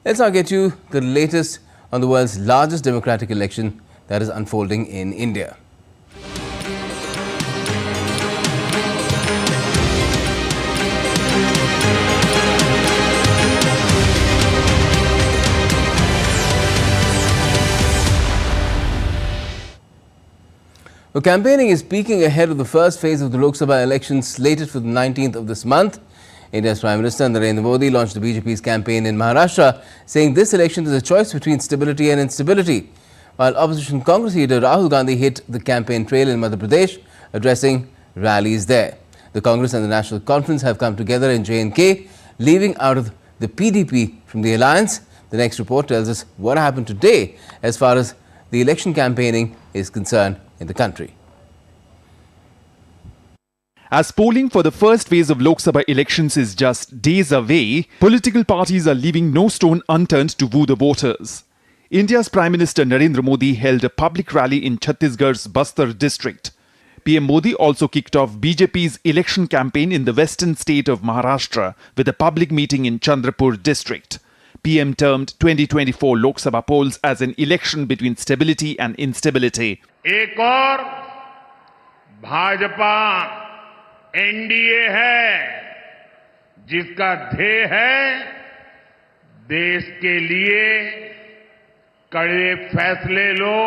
Let's now get you the latest on the world's largest democratic election that is unfolding in India. Well, campaigning is peaking ahead of the first phase of the Lok Sabha elections slated for the 19th of this month. India's Prime Minister Narendra Modi launched the BJP's campaign in Maharashtra, saying this election is a choice between stability and instability. While opposition Congress leader Rahul Gandhi hit the campaign trail in Madhya Pradesh, addressing rallies there. The Congress and the National Conference have come together in J&K, leaving out of the PDP from the alliance. The next report tells us what happened today as far as the election campaigning is concerned in the country. As polling for the first phase of Lok Sabha elections is just days away, political parties are leaving no stone unturned to woo the voters. India's Prime Minister Narendra Modi held a public rally in Chhattisgarh's Bastar district. PM Modi also kicked off BJP's election campaign in the western state of Maharashtra with a public meeting in Chandrapur district. PM termed 2024 Lok Sabha polls as an election between stability and instability. एक और Bhajpa NDA है जिसका ध्येय है देश के लिए कड़े फैसले लो,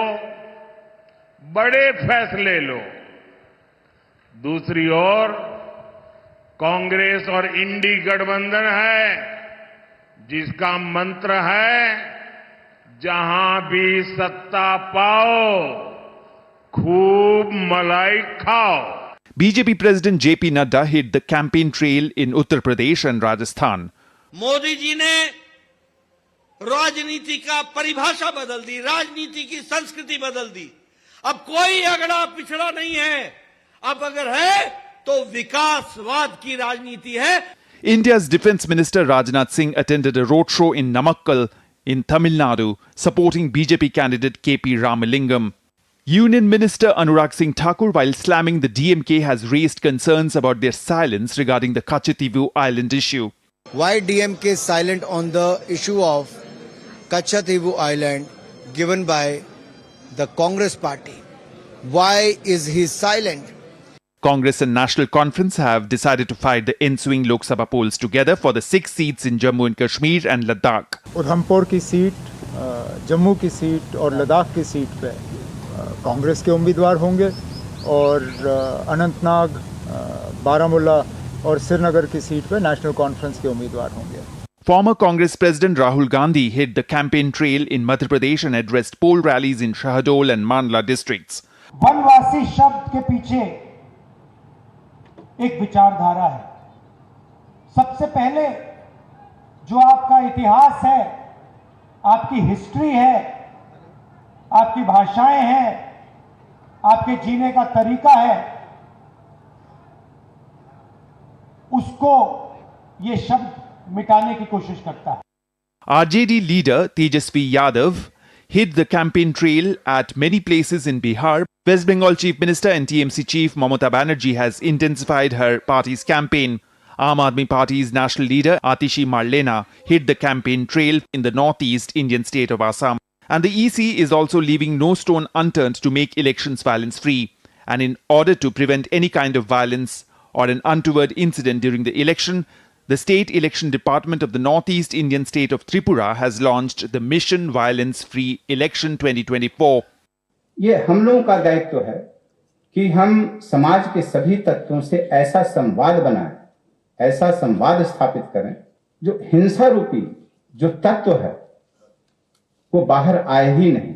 बड़े फैसले लो। दूसरी ओर कांग्रेस और इंडी गठबंधन है जिसका मंत्र है जहां भी सत्ता पाओ खूब मलाई खाओ। BJP President JP Nadda hit the campaign trail in Uttar Pradesh and Rajasthan. Modi ji ने राजनीति का परिभाषा बदल दी, राजनीति की संस्कृति बदल दी। अब कोई अगड़ा पिछड़ा नहीं है, अब अगर है तो विकासवाद की राजनीति है। India's Defence Minister Rajnath Singh attended a roadshow in Namakkal in Tamil Nadu, supporting BJP candidate KP Ramalingam. Union Minister Anurag Singh Thakur, while slamming the DMK, has raised concerns about their silence regarding the Kachativu Island issue. Why DMK is silent on the issue of Kachativu Island given by the Congress party? Why is he silent? Congress and National Conference have decided to fight the ensuing Lok Sabha polls together for the 6 seats in Jammu and Kashmir and Ladakh. Udhampur की seat, Jammu की seat और लद्दाख की seat पे कांग्रेस के उम्मीदवार होंगे और अनंतनाग, बारामूला और श्रीनगर की सीट पे नेशनल कॉन्फ्रेंस के उम्मीदवार होंगे। Former Congress President Rahul Gandhi hit the campaign trail in Madhya Pradesh and addressed poll rallies in Shahdol and Mandla districts. वनवासी शब्द के पीछे एक विचारधारा है। सबसे पहले जो आपका इतिहास है, आपकी हिस्ट्री है, आपकी भाषाएं हैं, आपके जीने का तरीका है, उसको ये शब्द मिटाने की कोशिश करता है। RJD leader Tejasvi Yadav hit the campaign trail at many places in Bihar. West Bengal Chief Minister and TMC Chief Mamata Banerjee has intensified her party's campaign. Aam Aadmi Party's national leader Atishi Marlena hit the campaign trail in the northeast Indian state of Assam. And the EC is also leaving no stone unturned to make elections violence-free. And in order to prevent any kind of violence or an untoward incident during the election, the State Election Department of the Northeast Indian state of Tripura has launched the Mission Violence Free Election 2024. ये हम लोगों का दायित्व है कि हम समाज के सभी तत्वों से ऐसा संवाद बनाएं, ऐसा संवाद स्थापित करें जो हिंसा रूपी जो तत्व है वो बाहर आए ही नहीं।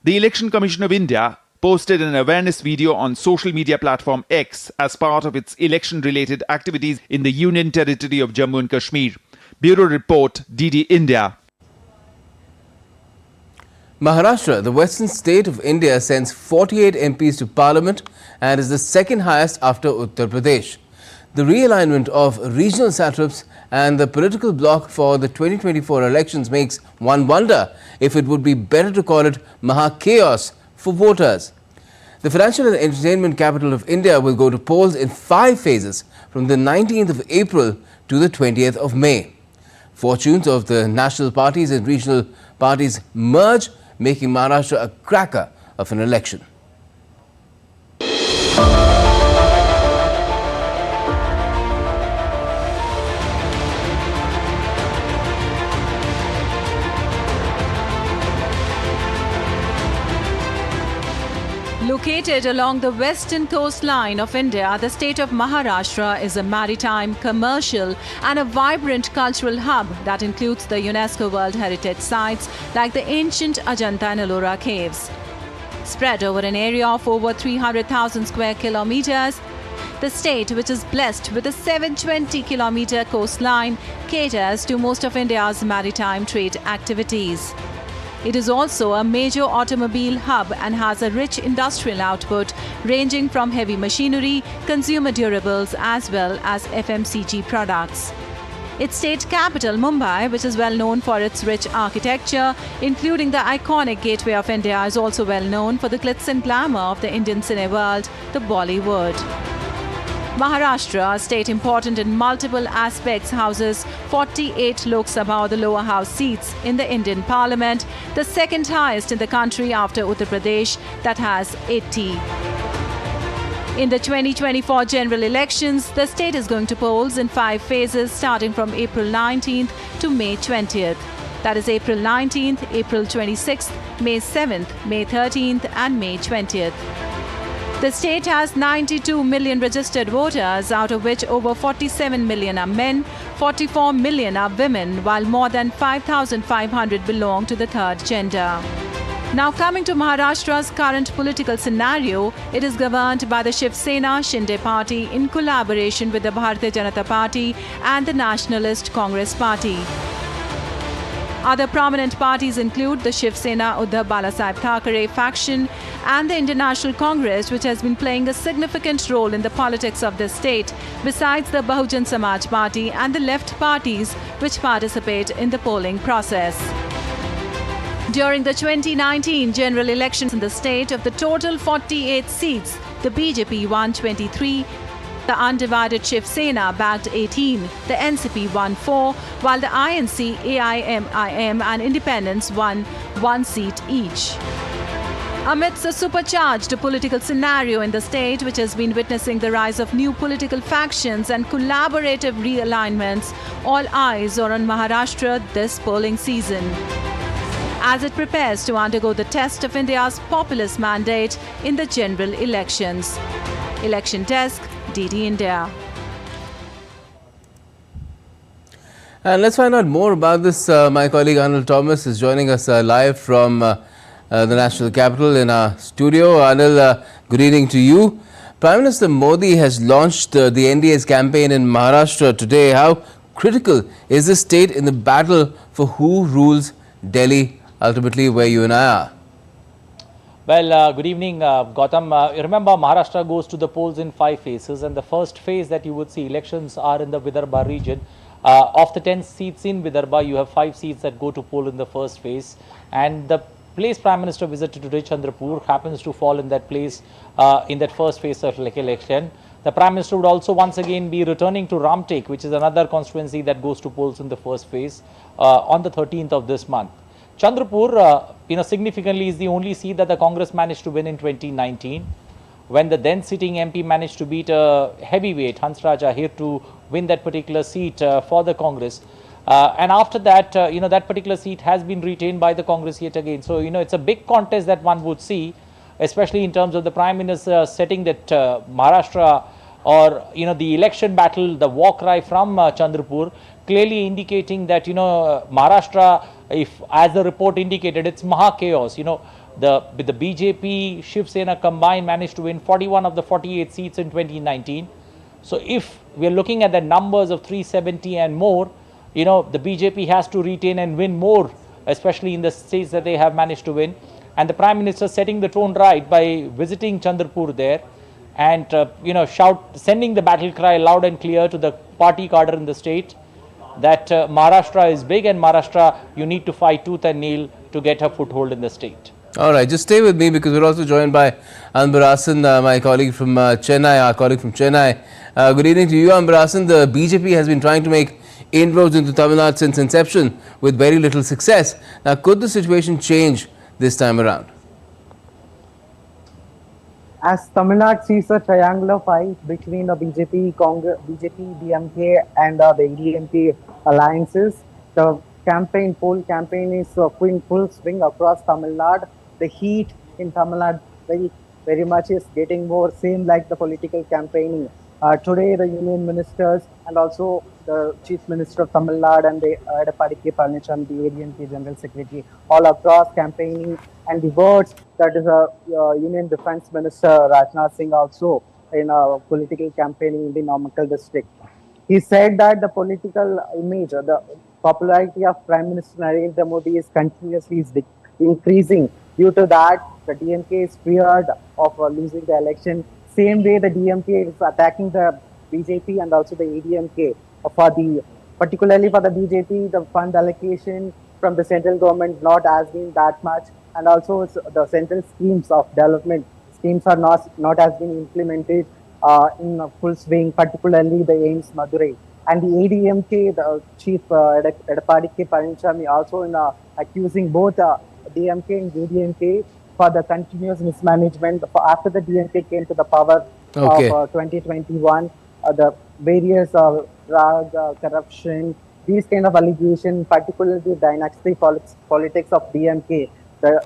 The Election Commission of India posted an awareness video on social media platform X as part of its election-related activities in the Union Territory of Jammu and Kashmir. Bureau Report, DD India. Maharashtra, the western state of India, sends 48 MPs to Parliament and is the second highest after Uttar Pradesh. The realignment of regional satraps and the political bloc for the 2024 elections makes one wonder if it would be better to call it Maha-chaos for voters. The financial and entertainment capital of India will go to polls in 5 phases from the 19th of April to the 20th of May. Fortunes of the national parties and regional parties merge, making Maharashtra a cracker of an election. Located along the western coastline of India, the state of Maharashtra is a maritime, commercial and a vibrant cultural hub that includes the UNESCO World Heritage Sites like the ancient Ajanta and Ellora caves. Spread over an area of over 300,000 square kilometers, the state, which is blessed with a 720-kilometer coastline, caters to most of India's maritime trade activities. It is also a major automobile hub and has a rich industrial output ranging from heavy machinery, consumer durables as well as FMCG products. Its state capital, Mumbai, which is well known for its rich architecture, including the iconic Gateway of India, is also well known for the glitz and glamour of the Indian cine world, the Bollywood. Maharashtra, a state important in multiple aspects, houses 48 Lok Sabha or the lower house seats in the Indian Parliament, the second highest in the country after Uttar Pradesh that has 80. In the 2024 general elections, the state is going to polls in 5 phases starting from April 19th to May 20th. That is April 19th, April 26th, May 7th, May 13th and May 20th. The state has 92 million registered voters, out of which over 47 million are men, 44 million are women, while more than 5,500 belong to the third gender. Now coming to Maharashtra's current political scenario, it is governed by the Shiv Sena Shinde party in collaboration with the Bharatiya Janata Party and the Nationalist Congress Party. Other prominent parties include the Shiv Sena Uddhav Balasaheb Thackeray faction and the Indian National Congress, which has been playing a significant role in the politics of this state, besides the Bahujan Samaj Party and the left parties which participate in the polling process. During the 2019 general elections in the state, of the total 48 seats, the BJP won 23, the undivided Shiv Sena bagged 18, the NCP won 4, while the INC, AIMIM and Independents won 1 seat each. Amidst a supercharged political scenario in the state, which has been witnessing the rise of new political factions and collaborative realignments, all eyes are on Maharashtra this polling season, as it prepares to undergo the test of India's populist mandate in the general elections. Election Desk, DD India. And let's find out more about this. My colleague Anil Thomas is joining us live from the national capital in our studio. Anil, good evening to you. Prime Minister Modi has launched the NDA's campaign in Maharashtra today. How critical is this state in the battle for who rules Delhi, ultimately where you and I are? Well, good evening, Gautam. Remember, Maharashtra goes to the polls in 5 phases, and the first phase that you would see elections are in the Vidarbha region. Of the 10 seats in Vidarbha, you have 5 seats that go to poll in the first phase, and the place Prime Minister visited today, Chandrapur, happens to fall in that place in that first phase of election. The Prime Minister would also once again be returning to Ramtek, which is another constituency that goes to polls in the first phase on the 13th of this month. Chandrapur, significantly is the only seat that the Congress managed to win in 2019, when the then sitting MP managed to beat a heavyweight, Hansraj Ahir, to win that particular seat for the Congress. And after that, that particular seat has been retained by the Congress yet again. So, it's a big contest that one would see, especially in terms of the Prime Minister setting that Maharashtra, or, the election battle, the war cry from Chandrapur, clearly indicating that, Maharashtra, if as the report indicated, it's Maha chaos. The BJP, Shiv Sena combined managed to win 41 of the 48 seats in 2019. So if we are looking at the numbers of 370 and more, the BJP has to retain and win more, especially in the states that they have managed to win. And the Prime Minister setting the tone right by visiting Chandrapur there and, sending the battle cry loud and clear to the party cadre in the state that Maharashtra is big, and Maharashtra, you need to fight tooth and nail to get a foothold in the state. All right, just stay with me, because we're also joined by Ambarasan, my colleague from Chennai, our colleague from Chennai. Good evening to you, Ambarasan. The BJP has been trying to make inroads into Tamil Nadu since inception with very little success. Now, could the situation change this time around? As Tamil Nadu sees a triangular fight between the BJP, DMK and the ADMK alliances, the poll campaign is in full swing across Tamil Nadu. The heat in Tamil Nadu very much is getting more same like the political campaigning. Today, the union ministers and also the Chief Minister of Tamil Nadu and the Edappadi K. Palanichami, the ADMK General Secretary, all across campaigning, and the words that is a Union Defence Minister Rajnath Singh also in a political campaigning in the Namakkal district. He said that the political image or the popularity of Prime Minister Narendra Modi is continuously increasing. Due to that, the DMK is feared of losing the election. Same way, the DMK is attacking the BJP and also the ADMK particularly for the BJP, the fund allocation from the central government not has been that much, and also the central schemes of development schemes are not has been implemented in full swing, particularly the AIMS Madurai. And the ADMK, the Chief Edappadi K. Palanichami also accusing both DMK and ADMK for the continuous mismanagement. After the DMK came to the power of 2021, the various drug, corruption, these kind of allegations, particularly the dynasty politics of DMK, the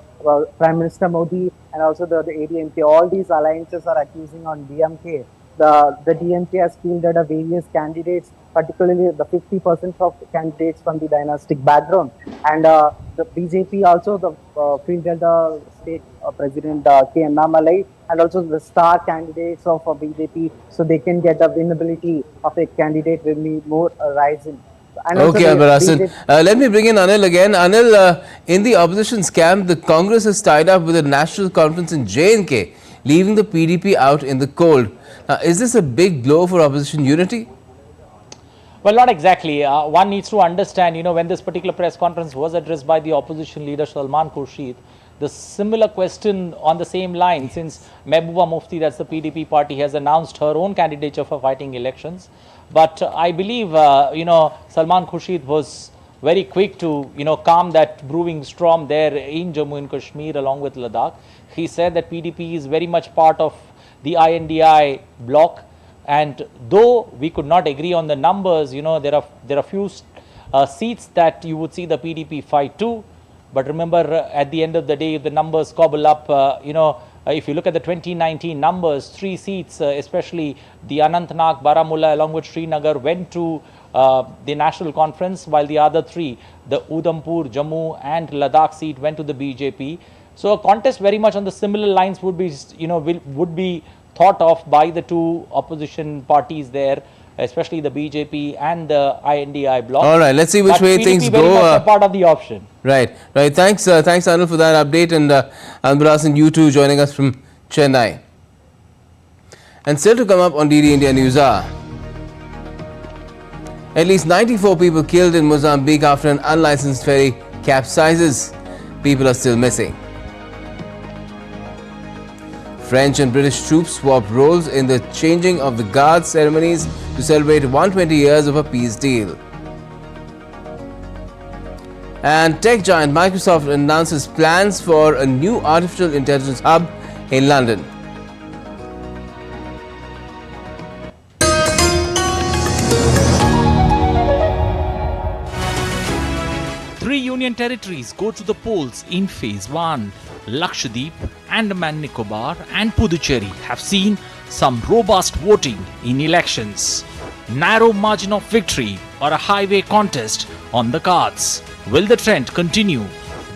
Prime Minister Modi and also the ADMK, all these alliances are accusing on DMK. The DMK has fielded various candidates, particularly the 50% of candidates from the dynastic background, and the BJP also fielded the state president K. Annamalai, and also the star candidates of BJP, so they can get the winnability of a candidate will be more rising. Okay, Abharasan. Let me bring in Anil again. Anil, in the opposition's camp, the Congress is tied up with a national conference in J&K, leaving the PDP out in the cold. Is this a big blow for opposition unity? Well, not exactly. One needs to understand, when this particular press conference was addressed by the opposition leader Salman Khurshid, the similar question on the same line, since Mehbooba Mufti, that's the PDP party, has announced her own candidature for fighting elections. But I believe, Salman Khurshid was very quick to, calm that brewing storm there in Jammu and Kashmir along with Ladakh. He said that PDP is very much part of the INDI bloc, and though we could not agree on the numbers, there are few seats that you would see the PDP fight to. But remember, at the end of the day, if the numbers cobble up, if you look at the 2019 numbers, 3 seats, especially the Anantnag, Baramulla along with Srinagar, went to the national conference, while the other 3, the Udhampur, Jammu and Ladakh seat went to the BJP. So a contest very much on the similar lines would be, would be thought of by the two opposition parties there, especially the BJP and the INDI bloc. All right, let's see which way things go. Very much a part of the option. Right. Thanks, Anil, for that update, and Anbarasan, you too, joining us from Chennai. And still to come up on DD India News Hour. At least 94 people killed in Mozambique after an unlicensed ferry capsizes. People are still missing. French and British troops swap roles in the changing of the guard ceremonies to celebrate 120 years of a peace deal. And tech giant Microsoft announces plans for a new artificial intelligence hub in London. Three union territories go to the polls in Phase 1. Lakshadweep, Andaman Nicobar and Puducherry have seen some robust voting in elections. Narrow margin of victory or a highway contest on the cards. Will the trend continue?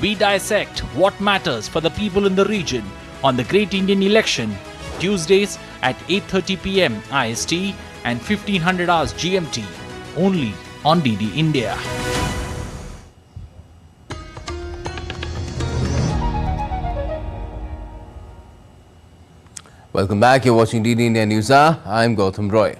We dissect what matters for the people in the region on the Great Indian Election, Tuesdays at 8:30 p.m. IST and 1500 hours GMT, only on DD India. Welcome back. You're watching DD India News Hour. I'm Gautam Roy.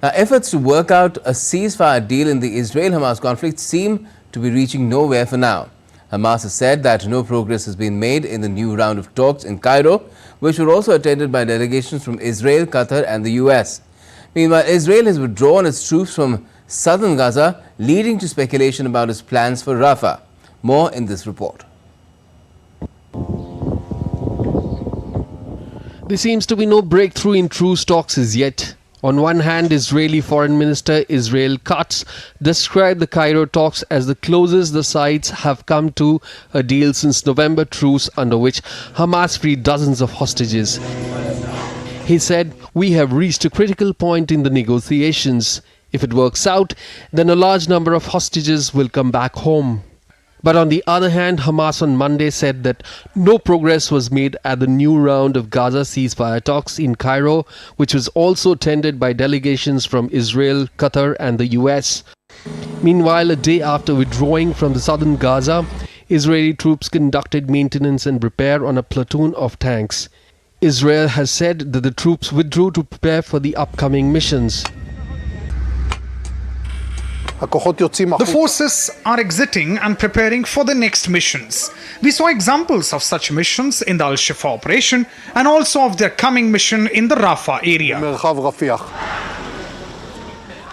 Now, efforts to work out a ceasefire deal in the Israel-Hamas conflict seem to be reaching nowhere for now. Hamas has said that no progress has been made in the new round of talks in Cairo, which were also attended by delegations from Israel, Qatar and the US. Meanwhile, Israel has withdrawn its troops from southern Gaza, leading to speculation about his plans for Rafah. More in this report. There seems to be no breakthrough in truce talks as yet. On one hand, Israeli Foreign Minister Israel Katz described the Cairo talks as the closest the sides have come to a deal since November truce, under which Hamas freed dozens of hostages. He said, "We have reached a critical point in the negotiations. If it works out, then a large number of hostages will come back home." But on the other hand, Hamas on Monday said that no progress was made at the new round of Gaza ceasefire talks in Cairo, which was also attended by delegations from Israel, Qatar and the US. Meanwhile, a day after withdrawing from the southern Gaza, Israeli troops conducted maintenance and repair on a platoon of tanks. Israel has said that the troops withdrew to prepare for the upcoming missions. The forces are exiting and preparing for the next missions. We saw examples of such missions in the Al-Shifa operation and also of their coming mission in the Rafah area.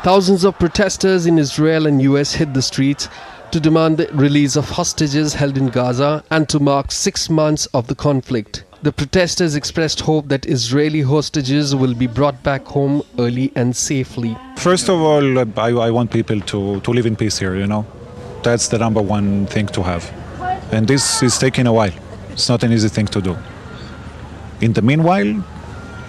Thousands of protesters in Israel and US hit the streets to demand the release of hostages held in Gaza and to mark 6 months of the conflict. The protesters expressed hope that Israeli hostages will be brought back home early and safely. First of all, I want people to live in peace here, you know. That's the number one thing to have. And this is taking a while. It's not an easy thing to do. In the meanwhile,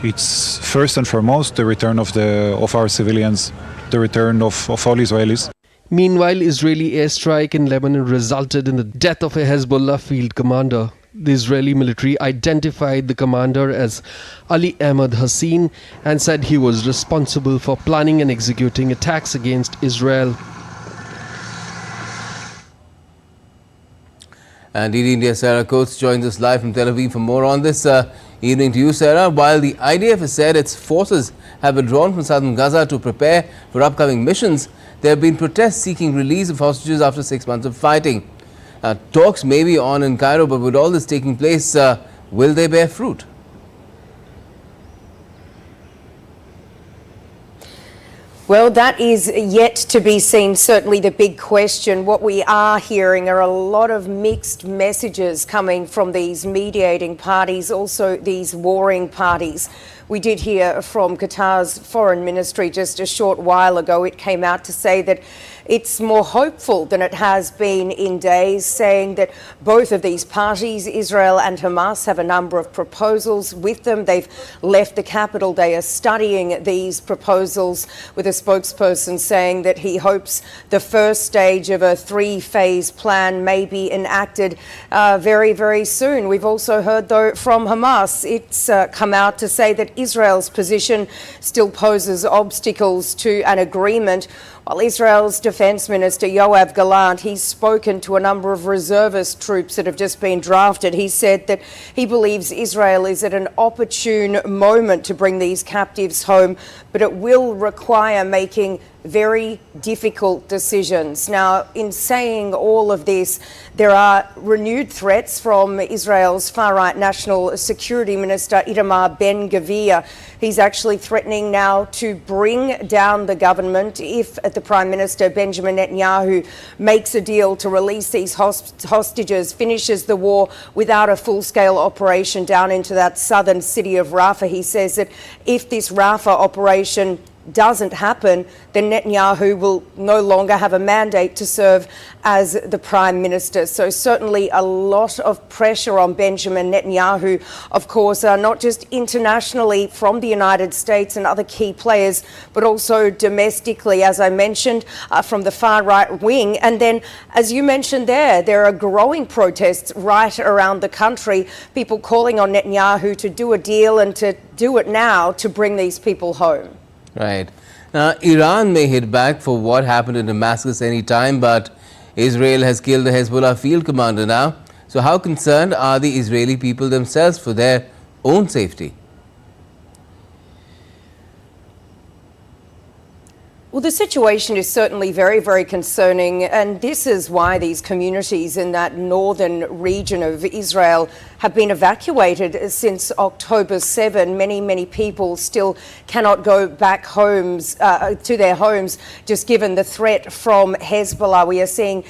it's first and foremost the return of our civilians, the return of all Israelis. Meanwhile, Israeli airstrike in Lebanon resulted in the death of a Hezbollah field commander. The Israeli military identified the commander as Ali Ahmad Hassin and said he was responsible for planning and executing attacks against Israel. And DD India's Sarah Coates joins us live from Tel Aviv for more on this. Evening to you, Sarah. While the IDF has said its forces have withdrawn from southern Gaza to prepare for upcoming missions, there have been protests seeking release of hostages after 6 months of fighting. Talks may be on in Cairo, but with all this taking place, will they bear fruit? Well, that is yet to be seen, certainly the big question. What we are hearing are a lot of mixed messages coming from these mediating parties, also these warring parties. We did hear from Qatar's foreign ministry just a short while ago. It came out to say that it's more hopeful than it has been in days, saying that both of these parties, Israel and Hamas, have a number of proposals with them. They've left the capital. They are studying these proposals, with a spokesperson saying that he hopes the first stage of a 3-phase plan may be enacted very, very soon. We've also heard, though, from Hamas. It's come out to say that Israel's position still poses obstacles to an agreement. While Israel's Defense Minister Yoav Gallant, he's spoken to a number of reservist troops that have just been drafted. He said that he believes Israel is at an opportune moment to bring these captives home, but it will require making very difficult decisions. Now, in saying all of this, there are renewed threats from Israel's far-right National Security Minister Itamar Ben-Gvir. He's actually threatening now to bring down the government if the Prime Minister Benjamin Netanyahu makes a deal to release these hostages, finishes the war without a full-scale operation down into that southern city of Rafah. He says that if this Rafah operation doesn't happen, then Netanyahu will no longer have a mandate to serve as the Prime Minister. So certainly a lot of pressure on Benjamin Netanyahu, of course, not just internationally from the United States and other key players, but also domestically, as I mentioned, from the far right wing. And then, as you mentioned there are growing protests right around the country, people calling on Netanyahu to do a deal and to do it now to bring these people home. Right. Now, Iran may hit back for what happened in Damascus any time, but Israel has killed the Hezbollah field commander now. So how concerned are the Israeli people themselves for their own safety? Well, the situation is certainly very, very concerning, and this is why these communities in that northern region of Israel have been evacuated since October 7. Many people still cannot go back to their homes, just given the threat from Hezbollah. We are seeing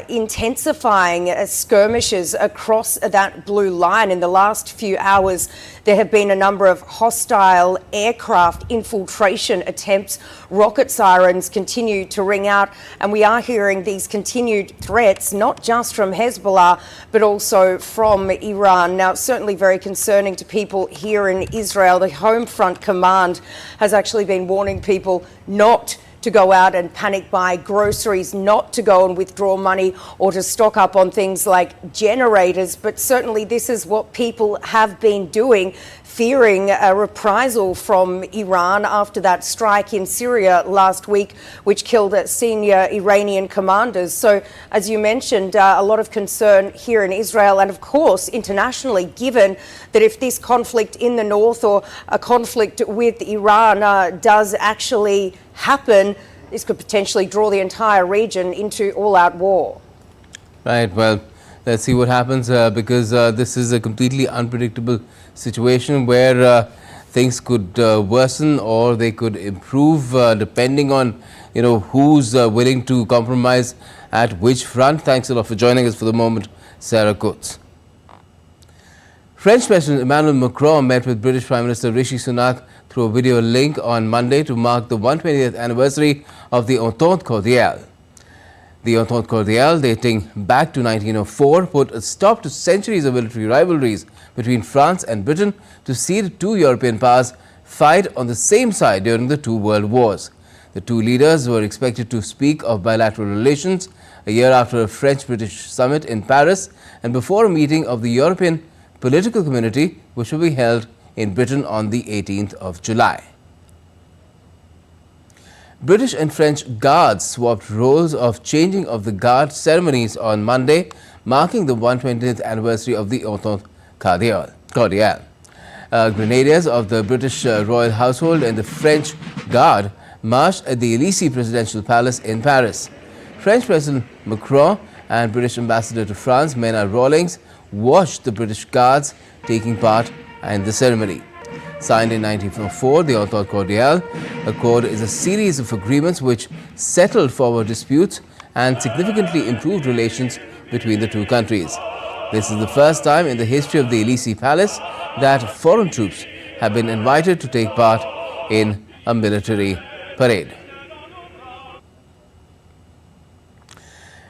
intensifying skirmishes across that blue line. In the last few hours, there have been a number of hostile aircraft infiltration attempts. Rocket sirens continue to ring out, and we are hearing these continued threats, not just from Hezbollah, but also from Iran. Now, it's certainly very concerning to people here in Israel. The Home Front Command has actually been warning people not to go out and panic buy groceries, not to go and withdraw money or to stock up on things like generators. But certainly this is what people have been doing, fearing a reprisal from Iran after that strike in Syria last week, which killed senior Iranian commanders. So, as you mentioned, a lot of concern here in Israel and, of course, internationally, given that if this conflict in the north or a conflict with Iran does actually happen, this could potentially draw the entire region into all-out war. Right, well, let's see what happens because this is a completely unpredictable situation where things could worsen or they could improve depending on, who's willing to compromise at which front. Thanks a lot for joining us for the moment, Sarah Coates. French President Emmanuel Macron met with British Prime Minister Rishi Sunak through a video link on Monday to mark the 120th anniversary of the Entente Cordiale. The Entente Cordiale, dating back to 1904, put a stop to centuries of military rivalries between France and Britain to see the two European powers fight on the same side during the two world wars. The two leaders were expected to speak of bilateral relations a year after a French-British summit in Paris and before a meeting of the European political community, which will be held in Britain on the 18th of July. British and French guards swapped roles of changing of the guard ceremonies on Monday, marking the 120th anniversary of the Entente Cordiale. Grenadiers of the British royal household and the French Guard marched at the Elysee Presidential Palace in Paris. French President Macron and British Ambassador to France, Mena Rawlings, watched the British Guards taking part in the ceremony. Signed in 1904, the Entente Cordiale Accord is a series of agreements which settled former disputes and significantly improved relations between the two countries. This is the first time in the history of the Elysee Palace that foreign troops have been invited to take part in a military parade.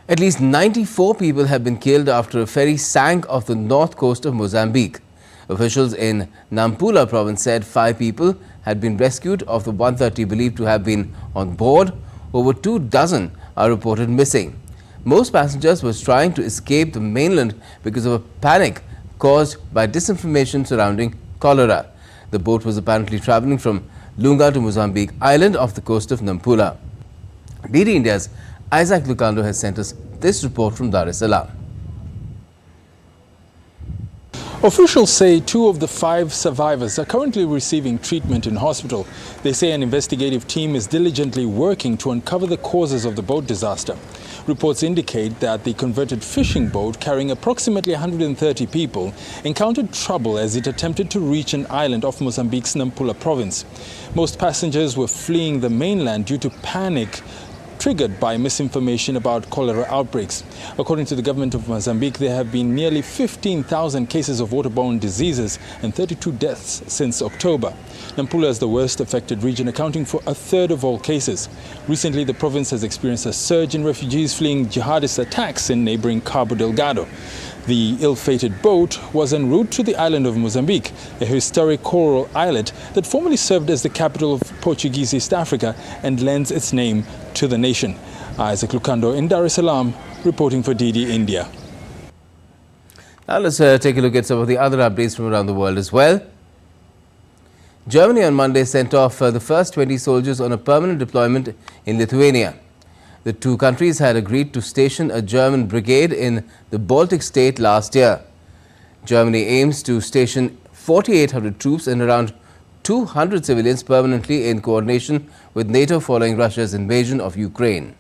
At least 94 people have been killed after a ferry sank off the north coast of Mozambique. Officials in Nampula province said 5 people had been rescued of the 130 believed to have been on board. Over 2 dozen are reported missing. Most passengers were trying to escape the mainland because of a panic caused by disinformation surrounding cholera. The boat was apparently travelling from Lunga to Mozambique Island off the coast of Nampula. DD India's Isaac Lucando has sent us this report from Dar es Salaam. Officials say 2 of the 5 survivors are currently receiving treatment in hospital. They say an investigative team is diligently working to uncover the causes of the boat disaster. Reports indicate that the converted fishing boat carrying approximately 130 people encountered trouble as it attempted to reach an island off Mozambique's Nampula province. Most passengers were fleeing the mainland due to panic triggered by misinformation about cholera outbreaks. According to the government of Mozambique, there have been nearly 15,000 cases of waterborne diseases and 32 deaths since October. Nampula is the worst affected region, accounting for 1/3 of all cases. Recently, the province has experienced a surge in refugees fleeing jihadist attacks in neighboring Cabo Delgado. The ill-fated boat was en route to the island of Mozambique, a historic coral islet that formerly served as the capital of Portuguese East Africa and lends its name to the nation. Isaac Lucando in Dar es Salaam, reporting for DD India. Now let's take a look at some of the other updates from around the world as well. Germany on Monday sent off the first 20 soldiers on a permanent deployment in Lithuania. The two countries had agreed to station a German brigade in the Baltic state last year. Germany aims to station 4,800 troops and around 200 civilians permanently in coordination with NATO following Russia's invasion of Ukraine.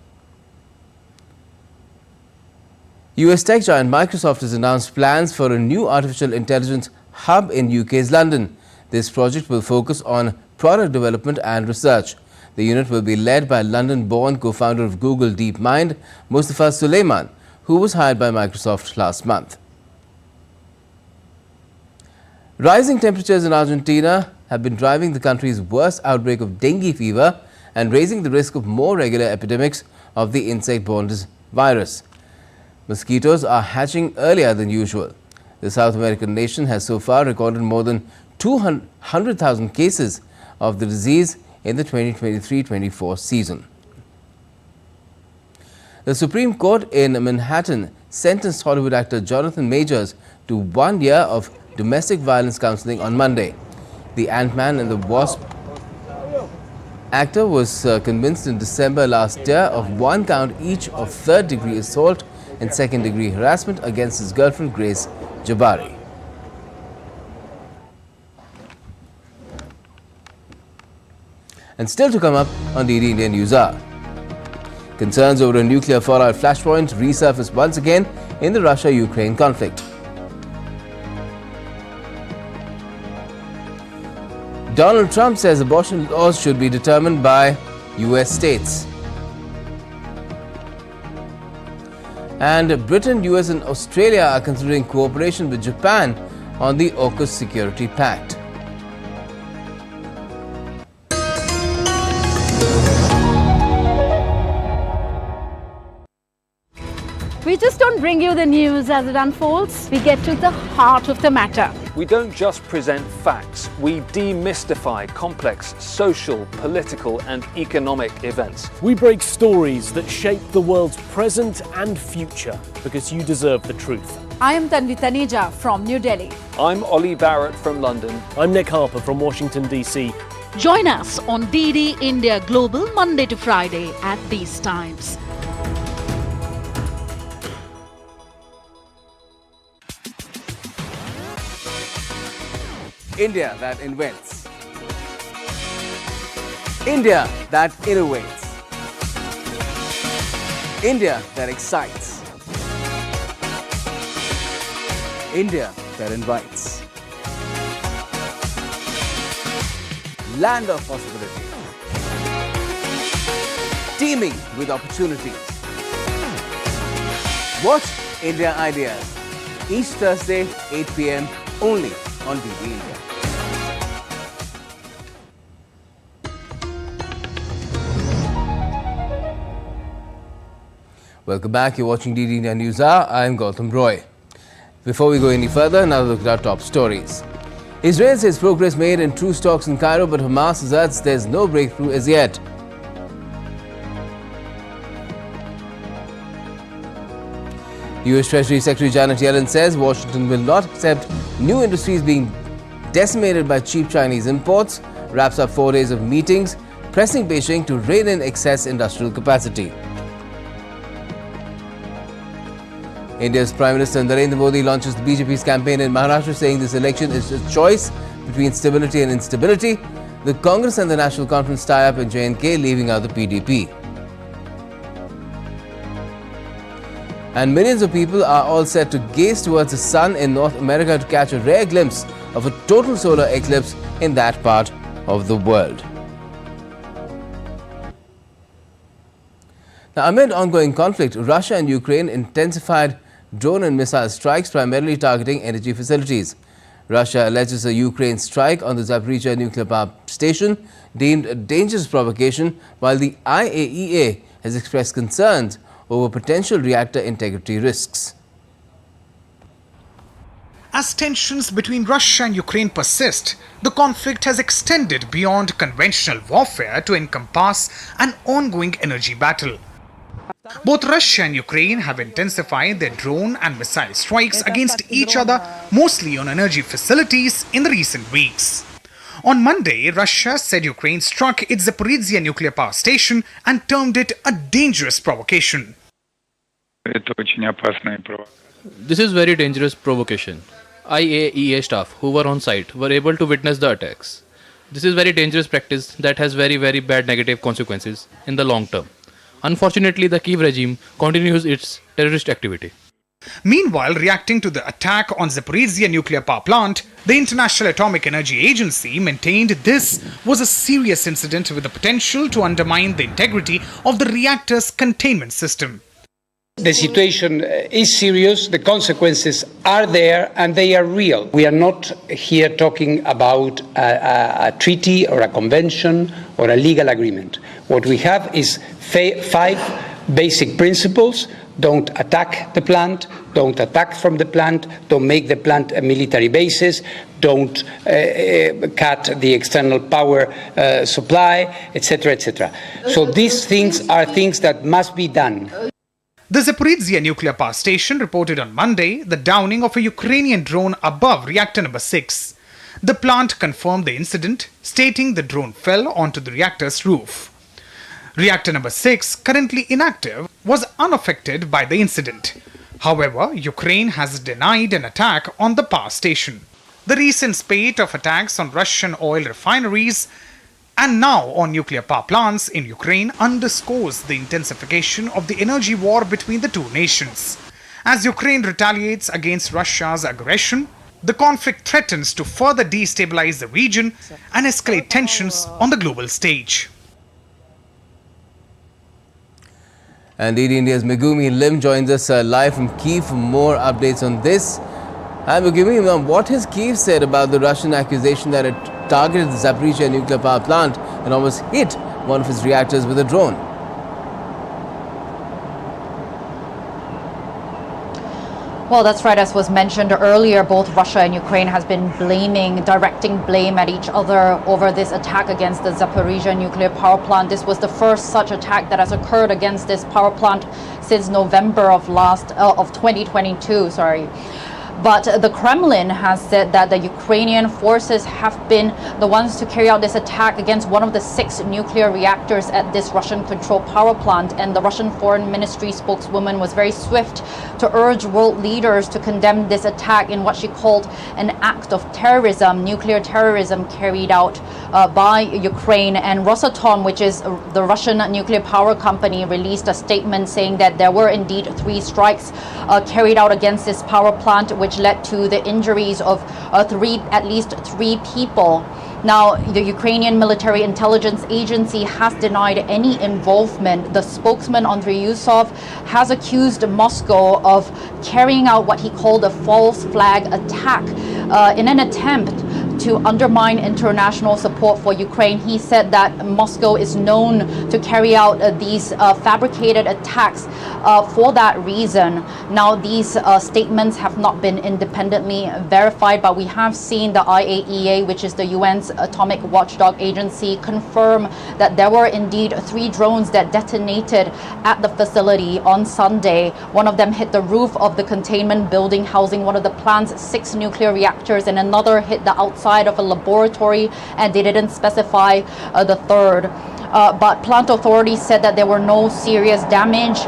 US tech giant Microsoft has announced plans for a new artificial intelligence hub in UK's London. This project will focus on product development and research. The unit will be led by London-born co-founder of Google DeepMind, Mustafa Suleyman, who was hired by Microsoft last month. Rising temperatures in Argentina have been driving the country's worst outbreak of dengue fever and raising the risk of more regular epidemics of the insect-borne virus. Mosquitoes are hatching earlier than usual. The South American nation has so far recorded more than 200,000 cases of the disease in the 2023-24 season. The Supreme Court in Manhattan sentenced Hollywood actor Jonathan Majors to 1 year of domestic violence counseling on Monday. The Ant-Man and the Wasp actor was convinced in December last year of 1 count each of third-degree assault and second-degree harassment against his girlfriend Grace Jabari. And still to come up on DD India News Hour. Concerns over a nuclear fallout flashpoint resurfaced once again in the Russia-Ukraine conflict. Donald Trump says abortion laws should be determined by US states. And Britain, US and Australia are considering cooperation with Japan on the AUKUS Security Pact. We just don't bring you the news as it unfolds. We get to the heart of the matter. We don't just present facts, we demystify complex social, political and economic events. We break stories that shape the world's present and future because you deserve the truth. I am Tanvi Taneja from New Delhi. I'm Ollie Barrett from London. I'm Nick Harper from Washington, D.C. Join us on DD India Global Monday to Friday at these times. India that invents. India that innovates. India that excites. India that invites. Land of possibility. Teeming with opportunities. Watch India Ideas each Thursday 8 p.m. only on DD India. Welcome back. You're watching DD India News Hour. I'm Gautam Roy. Before we go any further, another look at our top stories. Israel says progress made in truce talks in Cairo, but Hamas asserts there's no breakthrough as yet. US Treasury Secretary Janet Yellen says Washington will not accept new industries being decimated by cheap Chinese imports, wraps up 4 days of meetings, pressing Beijing to rein in excess industrial capacity. India's Prime Minister Narendra Modi launches the BJP's campaign in Maharashtra, saying this election is a choice between stability and instability. The Congress and the National Conference tie up in J&K, leaving out the PDP. And millions of people are all set to gaze towards the sun in North America to catch a rare glimpse of a total solar eclipse in that part of the world. Now, amid ongoing conflict, Russia and Ukraine intensified drone and missile strikes, primarily targeting energy facilities. Russia alleges a Ukraine strike on the Zaporizhzhia nuclear power station deemed a dangerous provocation, while the IAEA has expressed concerns over potential reactor integrity risks. As tensions between Russia and Ukraine persist, the conflict has extended beyond conventional warfare to encompass an ongoing energy battle. Both Russia and Ukraine have intensified their drone and missile strikes against each other, mostly on energy facilities, in the recent weeks. On Monday, Russia said Ukraine struck its Zaporizhzhia nuclear power station and termed it a dangerous provocation. This is very dangerous provocation. IAEA staff who were on site were able to witness the attacks. This is very dangerous practice that has very, very bad negative consequences in the long term. Unfortunately, the Kyiv regime continues its terrorist activity. Meanwhile, reacting to the attack on Zaporizhzhia nuclear power plant, the International Atomic Energy Agency maintained this was a serious incident with the potential to undermine the integrity of the reactor's containment system. The situation is serious, the consequences are there and they are real. We are not here talking about a treaty or a convention or a legal agreement. What we have is 5 basic principles. Don't attack the plant, don't attack from the plant, don't make the plant a military basis, don't cut the external power supply, etc., etc. So these things are things that must be done. The Zaporizhzhia nuclear power station reported on Monday the downing of a Ukrainian drone above reactor number 6. The plant confirmed the incident, stating the drone fell onto the reactor's roof. Reactor number 6, currently inactive, was unaffected by the incident. However, Ukraine has denied an attack on the power station. The recent spate of attacks on Russian oil refineries and now on nuclear power plants in Ukraine underscores the intensification of the energy war between the two nations. As Ukraine retaliates against Russia's aggression, the conflict threatens to further destabilize the region and escalate tensions on the global stage. And indeed, India's Megumi Lim joins us live from Kyiv for more updates on this. Hi Megumi, what has Kyiv said about the Russian accusation that it targeted the Zaporizhzhia nuclear power plant and almost hit one of its reactors with a drone? Well, that's right. As was mentioned earlier, both Russia and Ukraine has been directing blame at each other over this attack against the Zaporizhzhia nuclear power plant. This was the first such attack that has occurred against this power plant since November of 2022. But the Kremlin has said that the Ukrainian forces have been the ones to carry out this attack against one of the 6 nuclear reactors at this Russian-controlled power plant. And the Russian Foreign Ministry spokeswoman was very swift to urge world leaders to condemn this attack in what she called an act of terrorism, nuclear terrorism carried out by Ukraine. And Rosatom, which is the Russian nuclear power company, released a statement saying that there were indeed 3 strikes carried out against this power plant, which led to the injuries of at least 3 people. Now, the Ukrainian military intelligence agency has denied any involvement. The spokesman, Andrei Yusov, has accused Moscow of carrying out what he called a false flag attack in an attempt to undermine international support for Ukraine. He said that Moscow is known to carry out these fabricated attacks for that reason. Now, these statements have not been independently verified, but we have seen the IAEA, which is the UN's atomic watchdog agency, confirm that there were indeed 3 drones that detonated at the facility on Sunday. One of them hit the roof of the containment building housing one of the plant's 6 nuclear reactors, and another hit the outside of a laboratory, and they didn't specify the third. But plant authorities said that there were no serious damage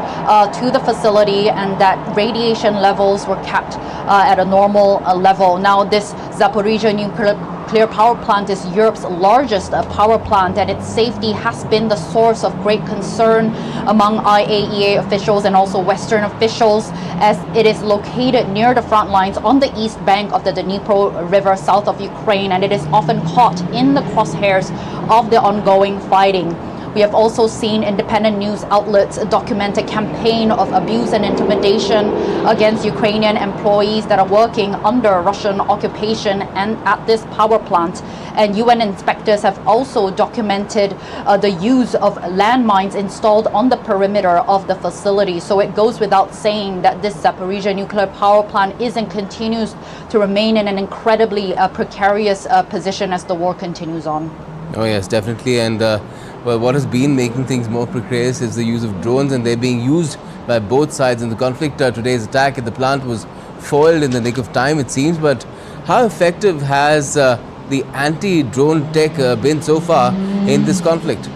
to the facility and that radiation levels were kept at a normal level. Now, this Zaporizhzhia nuclear power plant is Europe's largest power plant, and its safety has been the source of great concern among IAEA officials and also Western officials, as it is located near the front lines on the east bank of the Dnipro River south of Ukraine, and it is often caught in the crosshairs of the ongoing fighting. We have also seen independent news outlets document a campaign of abuse and intimidation against Ukrainian employees that are working under Russian occupation and at this power plant. And UN inspectors have also documented the use of landmines installed on the perimeter of the facility. So it goes without saying that this Zaporizhzhia nuclear power plant is and continues to remain in an incredibly precarious position as the war continues on. Oh yes, definitely. And well, what has been making things more precarious is the use of drones, and they're being used by both sides in the conflict. Today's attack at the plant was foiled in the nick of time, it seems. But how effective has the anti-drone tech been so far in this conflict?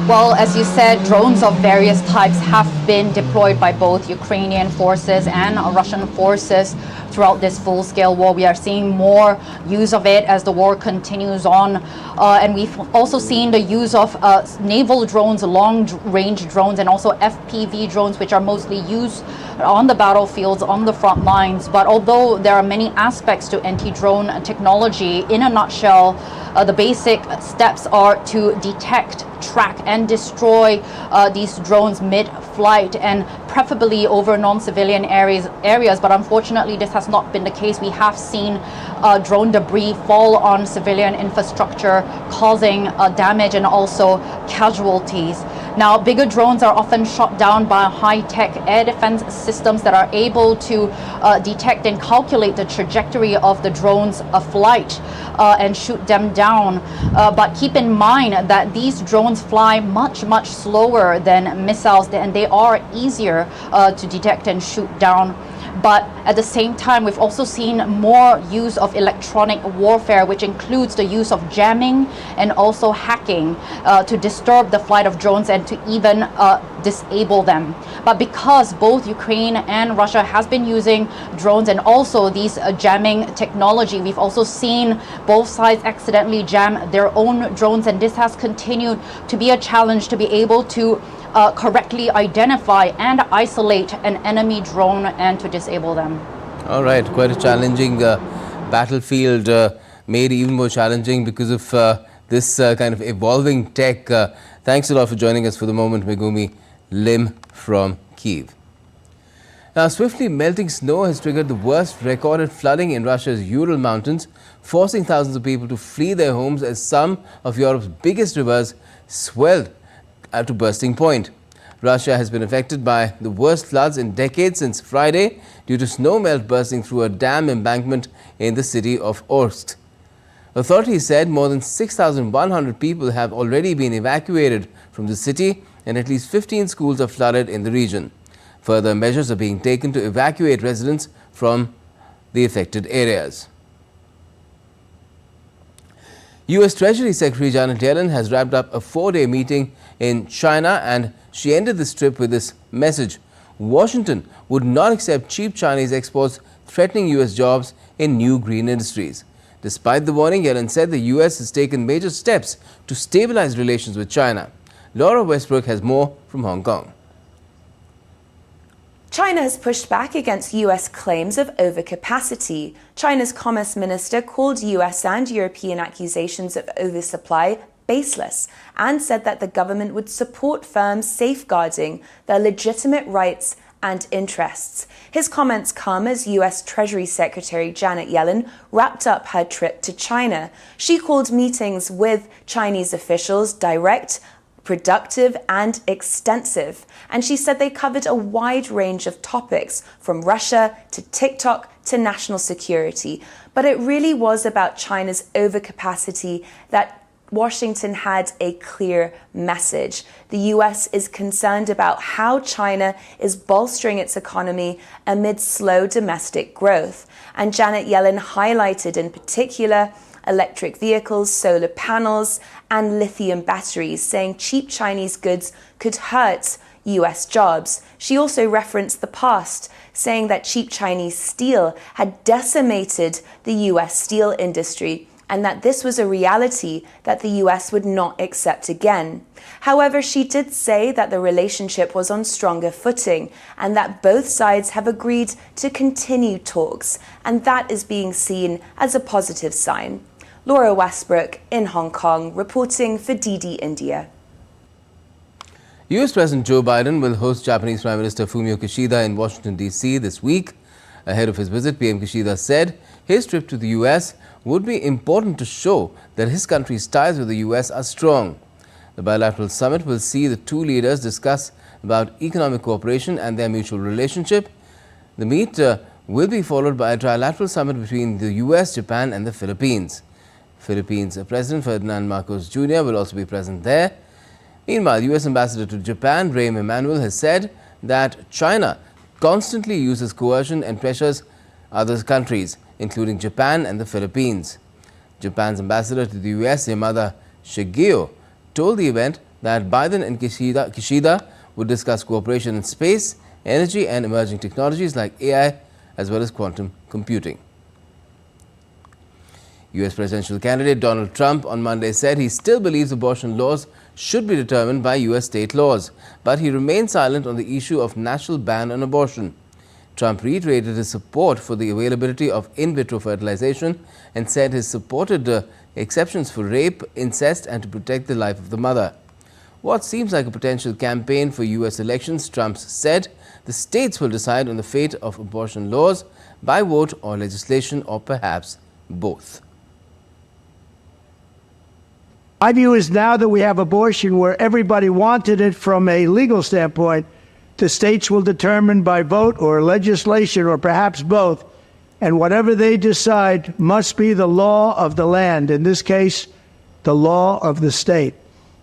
Well, as you said, drones of various types have been deployed by both Ukrainian forces and Russian forces throughout this full-scale war. We are seeing more use of it as the war continues on. And we've also seen the use of naval drones, long-range drones, and also FPV drones, which are mostly used on the battlefields, on the front lines. But although there are many aspects to anti-drone technology, in a nutshell, the basic steps are to detect, track, and destroy these drones mid-flight, and preferably over non-civilian areas. But unfortunately, this has not been the case. We have seen drone debris fall on civilian infrastructure, causing damage and also casualties. Now, bigger drones are often shot down by high-tech air defense systems that are able to detect and calculate the trajectory of the drone's flight and shoot them down. But keep in mind that these drones fly much slower than missiles, and they are easier to detect and shoot down. But at the same time, we've also seen more use of electronic warfare, which includes the use of jamming and also hacking to disturb the flight of drones and to even disable them. But because both Ukraine and Russia has been using drones and also these jamming technology, we've also seen both sides accidentally jam their own drones, and this has continued to be a challenge to be able to correctly identify and isolate an enemy drone and to disable them. All right, quite a challenging battlefield, made even more challenging because of this kind of evolving tech. Thanks a lot for joining us for the moment, Megumi Lim from Kyiv. Now, swiftly melting snow has triggered the worst recorded flooding in Russia's Ural Mountains, forcing thousands of people to flee their homes as some of Europe's biggest rivers swelled to bursting point. Russia has been affected by the worst floods in decades since Friday due to snow melt bursting through a dam embankment in the city of Orsk. Authorities said more than 6,100 people have already been evacuated from the city, and at least 15 schools are flooded in the region. Further measures are being taken to evacuate residents from the affected areas. U.S. Treasury Secretary Janet Yellen has wrapped up a 4-day meeting in China, and she ended this trip with this message: Washington would not accept cheap Chinese exports threatening U.S. jobs in new green industries. Despite the warning, Yellen said the U.S. has taken major steps to stabilize relations with China. Laura Westbrook has more from Hong Kong. China has pushed back against US claims of overcapacity. China's Commerce Minister called US and European accusations of oversupply baseless and said that the government would support firms safeguarding their legitimate rights and interests. His comments come as US Treasury Secretary Janet Yellen wrapped up her trip to China. She called meetings with Chinese officials direct, productive and extensive. And she said they covered a wide range of topics, from Russia to TikTok to national security. But it really was about China's overcapacity that Washington had a clear message. The US is concerned about how China is bolstering its economy amid slow domestic growth. And Janet Yellen highlighted in particular electric vehicles, solar panels, and lithium batteries, saying cheap Chinese goods could hurt US jobs. She also referenced the past, saying that cheap Chinese steel had decimated the US steel industry and that this was a reality that the US would not accept again. However, she did say that the relationship was on stronger footing and that both sides have agreed to continue talks, and that is being seen as a positive sign. Laura Westbrook in Hong Kong, reporting for DD India. U.S. President Joe Biden will host Japanese Prime Minister Fumio Kishida in Washington, D.C. this week. Ahead of his visit, PM Kishida said his trip to the U.S. would be important to show that his country's ties with the U.S. are strong. The bilateral summit will see the two leaders discuss about economic cooperation and their mutual relationship. The meet will be followed by a trilateral summit between the U.S., Japan and the Philippines. Philippines President Ferdinand Marcos Jr. will also be present there. Meanwhile, U.S. Ambassador to Japan, Rahm Emanuel, has said that China constantly uses coercion and pressures other countries, including Japan and the Philippines. Japan's ambassador to the U.S., Yamada Shigeo, told the event that Biden and Kishida would discuss cooperation in space, energy and emerging technologies like AI as well as quantum computing. US presidential candidate Donald Trump on Monday said he still believes abortion laws should be determined by US state laws, but he remained silent on the issue of national ban on abortion. Trump reiterated his support for the availability of in vitro fertilization and said he supported exceptions for rape, incest and to protect the life of the mother. What seems like a potential campaign for US elections, Trump said the states will decide on the fate of abortion laws by vote or legislation, or perhaps both. My view is now that we have abortion where everybody wanted it from a legal standpoint, the states will determine by vote or legislation or perhaps both, and whatever they decide must be the law of the land, in this case, the law of the state.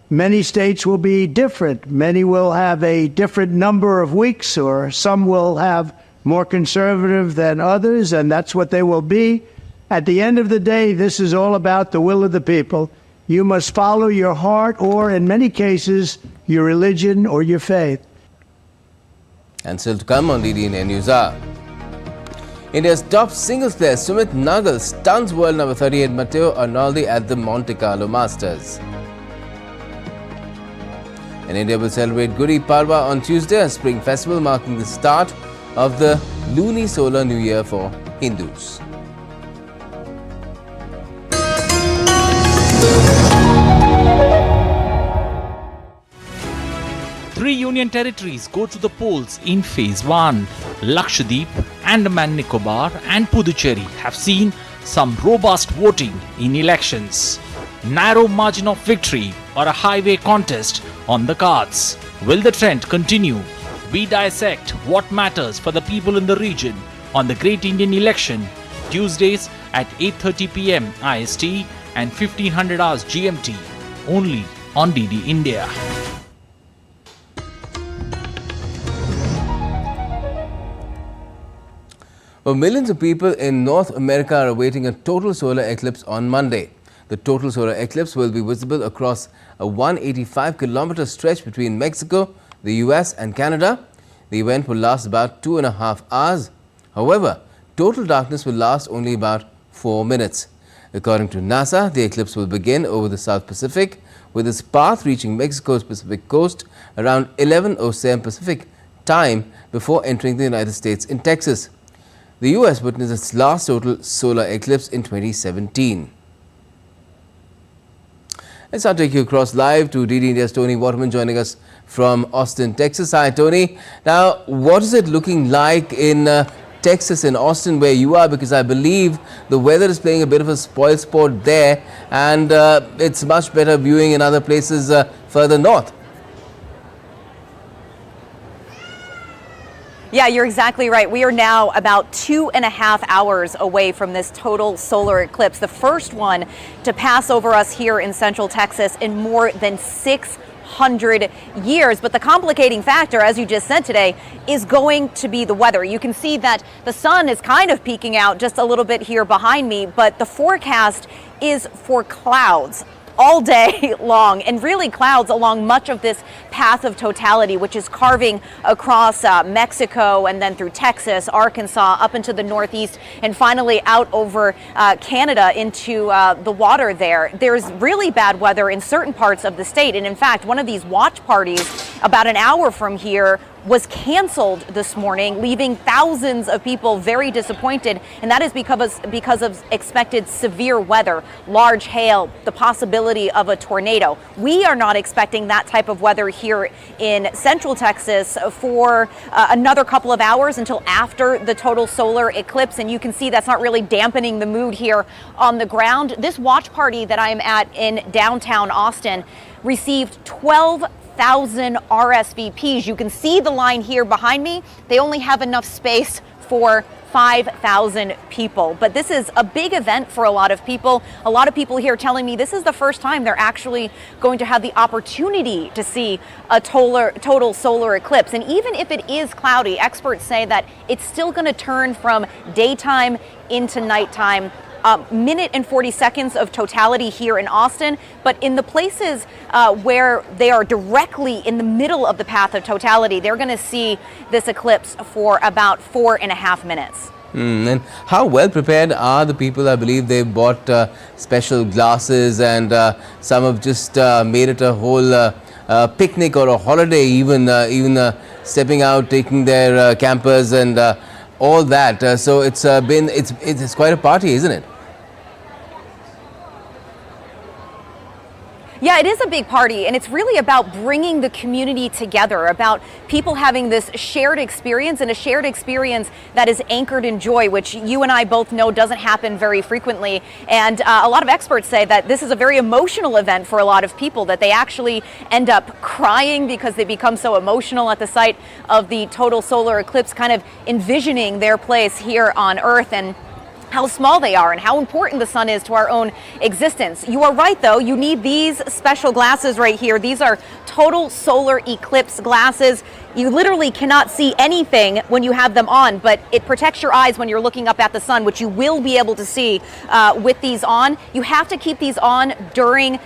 Many states will be different. Many will have a different number of weeks, or some will have more conservative than others, and that's what they will be. At the end of the day, this is all about the will of the people. You must follow your heart or, in many cases, your religion or your faith. And still to come on DD India News Hour. India's top singles player Sumit Nagal stuns world number 38 Matteo Arnoldi at the Monte Carlo Masters. And India will celebrate Gudi Padwa on Tuesday, a spring festival marking the start of the Luni-Solar New Year for Hindus. Three union territories go to the polls in Phase 1. Lakshadweep, Andaman Nicobar and Puducherry have seen some robust voting in elections. Narrow margin of victory or a highway contest on the cards. Will the trend continue? We dissect what matters for the people in the region on the Great Indian Election, Tuesdays at 8:30 p.m. IST and 1500 hours GMT, only on DD India. Well, millions of people in North America are awaiting a total solar eclipse on Monday. The total solar eclipse will be visible across a 185-kilometer stretch between Mexico, the US and Canada. The event will last about 2.5 hours. However, total darkness will last only about 4 minutes. According to NASA, the eclipse will begin over the South Pacific, with its path reaching Mexico's Pacific coast around 11:07 Pacific time before entering the United States in Texas. The US witnessed its last total solar eclipse in 2017. Let's now take you across live to DD India's Tony Waterman joining us from Austin, Texas. Hi, Tony. Now, what is it looking like in Texas, in Austin, where you are? Because I believe the weather is playing a bit of a spoil sport there, and it's much better viewing in other places further north. Yeah, you're exactly right. We are now about 2.5 hours away from this total solar eclipse, the first one to pass over us here in Central Texas in more than 600 years. But the complicating factor, as you just said today, is going to be the weather. You can see that the sun is kind of peeking out just a little bit here behind me, but the forecast is for clouds all day long, and really clouds along much of this path of totality, which is carving across Mexico and then through Texas, Arkansas, up into the northeast, and finally out over Canada into the water there. There's really bad weather in certain parts of the state, and in fact, one of these watch parties about an hour from here was canceled this morning, leaving thousands of people very disappointed, and that is because of expected severe weather, large hail, the possibility of a tornado. We are not expecting that type of weather here in Central Texas for another couple of hours until after the total solar eclipse, and you can see that's not really dampening the mood here on the ground. This watch party that I am at in downtown Austin received 12,000 RSVPs. You can see the line here behind me. They only have enough space for 5,000 people. But this is a big event for a lot of people. A lot of people here telling me this is the first time they're actually going to have the opportunity to see a total solar eclipse. And even if it is cloudy, experts say that it's still going to turn from daytime into nighttime. Minute and 40 seconds of totality here in Austin, but in the places where they are directly in the middle of the path of totality, they're going to see this eclipse for about 4.5 minutes. And how well prepared are the people? I believe they bought special glasses, and some have just made it a whole picnic or a holiday, even stepping out, taking their campers and all that. So it's quite a party, isn't it? Yeah, it is a big party, and it's really about bringing the community together, about people having this shared experience, and a shared experience that is anchored in joy, which you and I both know doesn't happen very frequently. And a lot of experts say that this is a very emotional event for a lot of people, that they actually end up crying because they become so emotional at the sight of the total solar eclipse, kind of envisioning their place here on Earth and how small they are and how important the sun is to our own existence. You are right, though. You need these special glasses right here. These are total solar eclipse glasses. You literally cannot see anything when you have them on, but it protects your eyes when you're looking up at the sun, which you will be able to see with these on. You have to keep these on during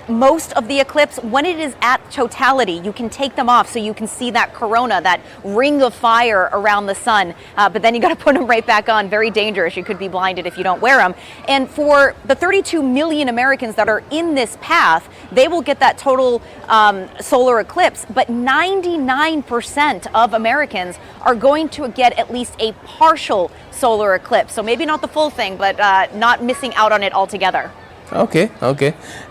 most of the eclipse. When it is at totality, you can take them off so you can see that corona, that ring of fire around the sun. But then you got to put them right back on. Very dangerous. You could be blinded if you don't wear them. And for the 32 million Americans that are in this path, they will get that total solar eclipse. But 99% of Americans are going to get at least a partial solar eclipse. So maybe not the full thing, but not missing out on it altogether. Okay.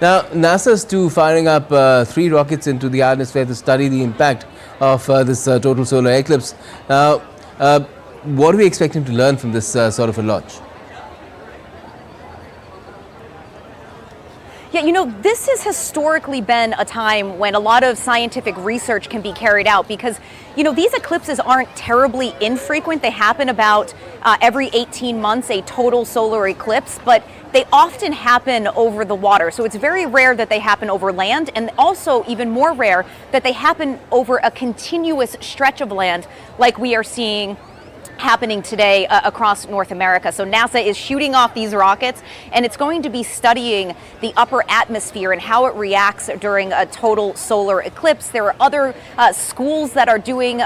Now, NASA's too firing up 3 rockets into the atmosphere to study the impact of this total solar eclipse. Now, what are we expecting to learn from this sort of a launch? Yeah, you know, this has historically been a time when a lot of scientific research can be carried out because, you know, these eclipses aren't terribly infrequent. They happen about every 18 months, a total solar eclipse, but they often happen over the water. So it's very rare that they happen over land, and also even more rare that they happen over a continuous stretch of land like we are seeing happening today across North America. So NASA is shooting off these rockets, and it's going to be studying the upper atmosphere and how it reacts during a total solar eclipse. There are other schools that are doing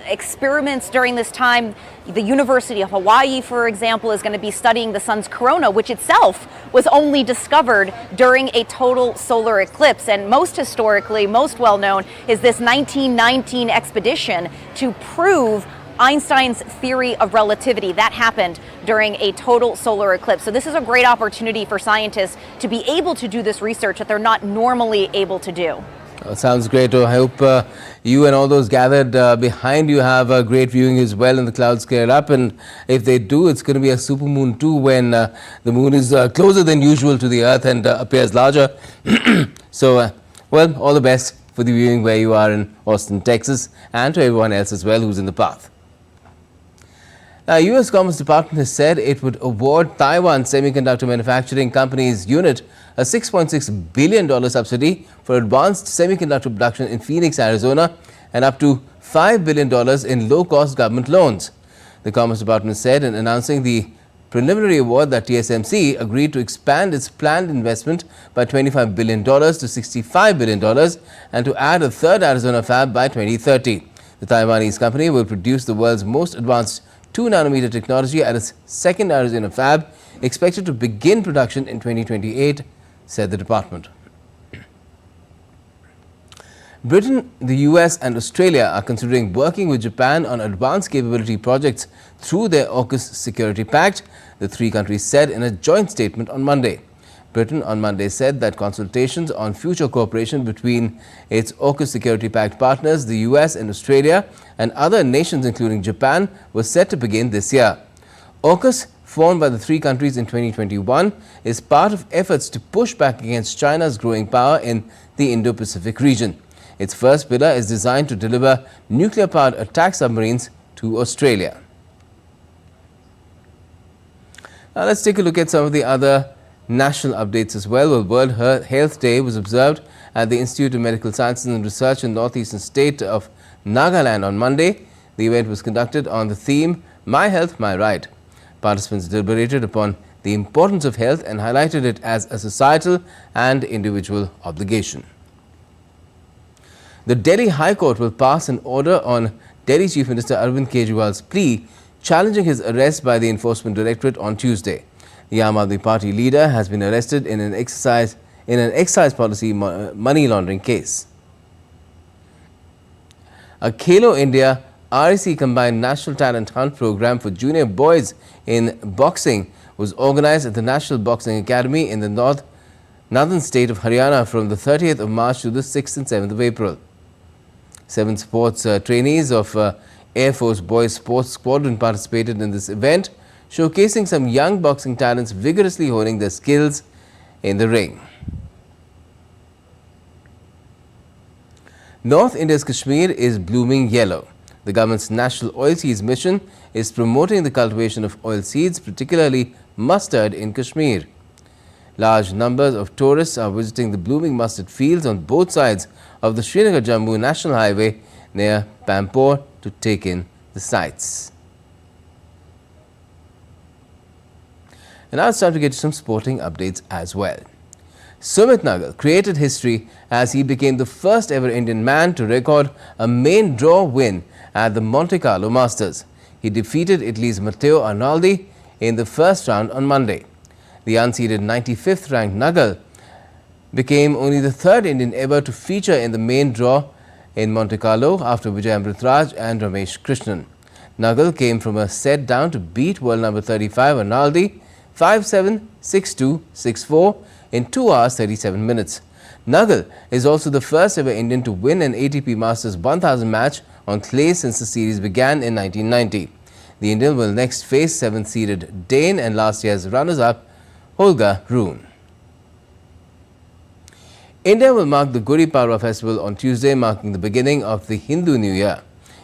experiments during this time. The University of Hawaii, for example, is going to be studying the sun's corona, which itself was only discovered during a total solar eclipse. And most historically, most well known is this 1919 expedition to prove Einstein's theory of relativity. That happened during a total solar eclipse. So this is a great opportunity for scientists to be able to do this research that they're not normally able to do. Sounds great. I hope you and all those gathered behind you have great viewing as well, and the clouds clear up. And if they do, it's going to be a supermoon too, when the moon is closer than usual to the Earth and appears larger. So, well, all the best for the viewing where you are in Austin, Texas, and to everyone else as well who's in the path. Now, U.S. Commerce Department has said it would award Taiwan Semiconductor Manufacturing Company's unit a $6.6 billion subsidy for advanced semiconductor production in Phoenix, Arizona, and up to $5 billion in low-cost government loans. The Commerce Department said in announcing the preliminary award that TSMC agreed to expand its planned investment by $25 billion to $65 billion and to add a third Arizona fab by 2030. The Taiwanese company will produce the world's most advanced 2-nanometer technology at its second Arizona fab, expected to begin production in 2028, said the department. Britain, the US and Australia are considering working with Japan on advanced capability projects through their AUKUS security pact, the 3 countries said in a joint statement on Monday. Britain on Monday said that consultations on future cooperation between its AUKUS security pact partners, the US and Australia, and other nations including Japan, was set to begin this year. AUKUS, formed by the 3 countries in 2021, is part of efforts to push back against China's growing power in the Indo-Pacific region. Its first pillar is designed to deliver nuclear-powered attack submarines to Australia. Now let's take a look at some of the other national updates as well. World Health Day was observed at the Institute of Medical Sciences and Research in northeastern state of Nagaland on Monday. The event was conducted on the theme, My Health, My Right. Participants deliberated upon the importance of health and highlighted it as a societal and individual obligation. The Delhi High Court will pass an order on Delhi Chief Minister Arvind Kejriwal's plea challenging his arrest by the Enforcement Directorate on Tuesday. The Aam Aadmi Party leader has been arrested in an excise policy money laundering case. A Khelo India REC combined National Talent Hunt program for junior boys in boxing was organized at the National Boxing Academy in the northern state of Haryana from the 30th of March to the 6th and 7th of April. 7 sports trainees of Air Force Boys Sports Squadron participated in this event, showcasing some young boxing talents vigorously honing their skills in the ring. North India's Kashmir is blooming yellow. The government's National Oilseeds Mission is promoting the cultivation of oilseeds, particularly mustard in Kashmir. Large numbers of tourists are visiting the blooming mustard fields on both sides of the Srinagar-Jammu National Highway near Pampore to take in the sights. And now it's time to get to some sporting updates as well. Sumit Nagal created history as he became the first ever Indian man to record a main draw win at the Monte Carlo Masters. He defeated Italy's Matteo Arnaldi in the first round on Monday. The unseeded 95th ranked Nagal became only the third Indian ever to feature in the main draw in Monte Carlo after Vijay Amritraj and Ramesh Krishnan. Nagal came from a set down to beat world number 35 Arnaldi 5-7, 6-2, 6-4 in 2 hours 37 minutes. Nagal is also the first ever Indian to win an ATP Masters 1000 match on clay since the series began in 1990. The Indian will next face 7th seeded Dane and last year's runners-up Holger Rune. India will mark the Gudi Padwa festival on Tuesday, marking the beginning of the Hindu New Year.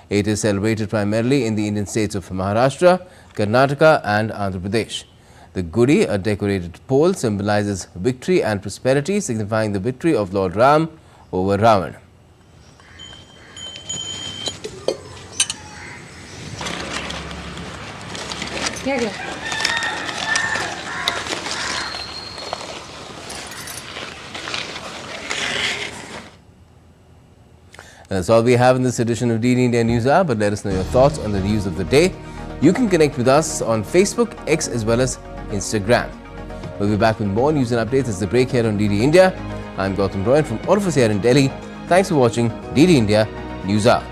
It is celebrated primarily in the Indian states of Maharashtra, Karnataka and Andhra Pradesh. The Gudi, a decorated pole, symbolizes victory and prosperity, signifying the victory of Lord Ram over Ravan. That's all we have in this edition of DD India News Hour, but let us know your thoughts on the news of the day. You can connect with us on Facebook, X as well as Instagram. We'll be back with more news and updates as the break here on DD India. I'm Gautam Roy, and from all of us here in Delhi, thanks for watching DD India News Hour.